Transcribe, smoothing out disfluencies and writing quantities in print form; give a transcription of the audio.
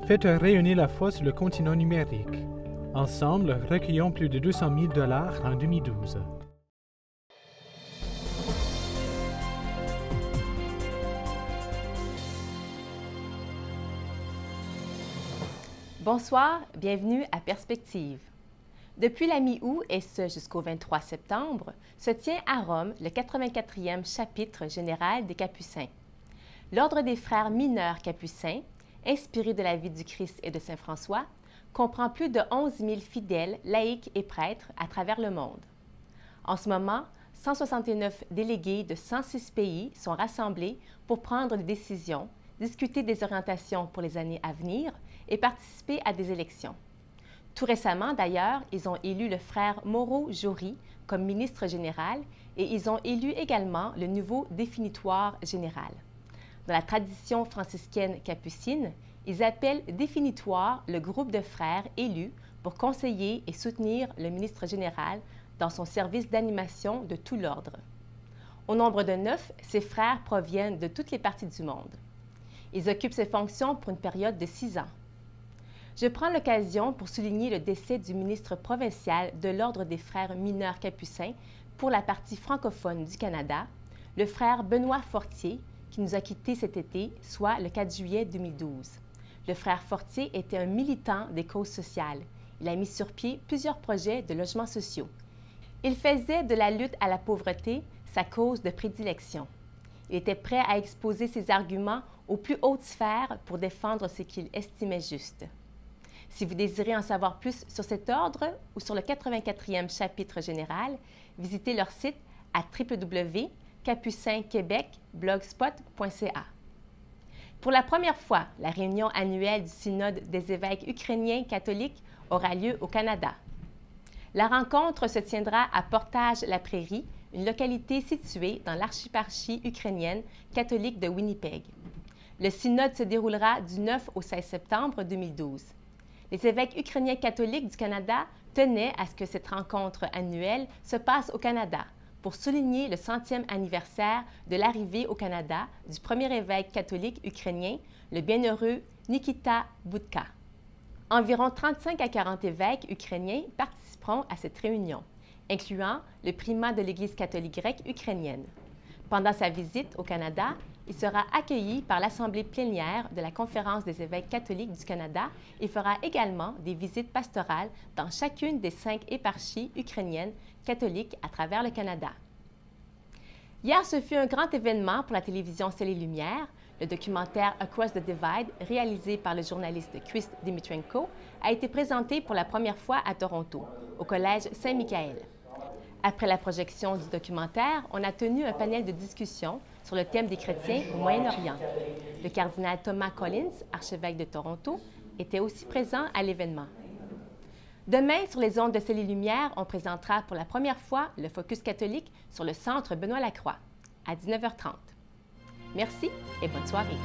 Faites rayonner la foi sur le continent numérique. Ensemble, recueillons plus de 200 000 $ en 2012. Bonsoir, bienvenue à Perspective. Depuis la mi-août et ce jusqu'au 23 septembre, se tient à Rome le 84e chapitre général des Capucins. L'Ordre des frères mineurs capucins, inspiré de la vie du Christ et de saint François, comprend plus de 11 000 fidèles, laïcs et prêtres à travers le monde. En ce moment, 169 délégués de 106 pays sont rassemblés pour prendre des décisions, discuter des orientations pour les années à venir et participer à des élections. Tout récemment, d'ailleurs, ils ont élu le frère Mauro Jory comme ministre général et ils ont élu également le nouveau définitoire général. Dans la tradition franciscaine capucine, ils appellent définitoire le groupe de frères élus pour conseiller et soutenir le ministre général dans son service d'animation de tout l'ordre. Au nombre de 9, ces frères proviennent de toutes les parties du monde. Ils occupent ces fonctions pour une période de 6 ans. Je prends l'occasion pour souligner le décès du ministre provincial de l'Ordre des frères mineurs capucins pour la partie francophone du Canada, le frère Benoît Fortier, qui nous a quittés cet été, soit le 4 juillet 2012. Le frère Fortier était un militant des causes sociales. Il a mis sur pied plusieurs projets de logements sociaux. Il faisait de la lutte à la pauvreté sa cause de prédilection. Il était prêt à exposer ses arguments aux plus hautes sphères pour défendre ce qu'il estimait juste. Si vous désirez en savoir plus sur cet ordre ou sur le 84e chapitre général, visitez leur site à www.capucinquebecblogspot.ca. Pour la première fois, la réunion annuelle du Synode des évêques ukrainiens catholiques aura lieu au Canada. La rencontre se tiendra à Portage-la-Prairie, une localité située dans l'archiparchie ukrainienne catholique de Winnipeg. Le synode se déroulera du 9 au 16 septembre 2012. Les évêques ukrainiens catholiques du Canada tenaient à ce que cette rencontre annuelle se passe au Canada pour souligner le 100e anniversaire de l'arrivée au Canada du premier évêque catholique ukrainien, le bienheureux Nikita Budka. Environ 35 à 40 évêques ukrainiens participeront à cette réunion, incluant le primat de l'Église catholique grecque ukrainienne. Pendant sa visite au Canada, il sera accueilli par l'Assemblée plénière de la Conférence des évêques catholiques du Canada et fera également des visites pastorales dans chacune des 5 éparchies ukrainiennes catholiques à travers le Canada. Hier, ce fut un grand événement pour la télévision Ciel et Lumière. Le documentaire Across the Divide, réalisé par le journaliste Chris Dimitrenko, a été présenté pour la première fois à Toronto, au Collège Saint-Michael. Après la projection du documentaire, on a tenu un panel de discussion sur le thème des chrétiens au Moyen-Orient. Le cardinal Thomas Collins, archevêque de Toronto, était aussi présent à l'événement. Demain, sur les ondes de Ciel et Lumière, on présentera pour la première fois le Focus catholique sur le centre Benoît-Lacroix, à 19h30. Merci et bonne soirée.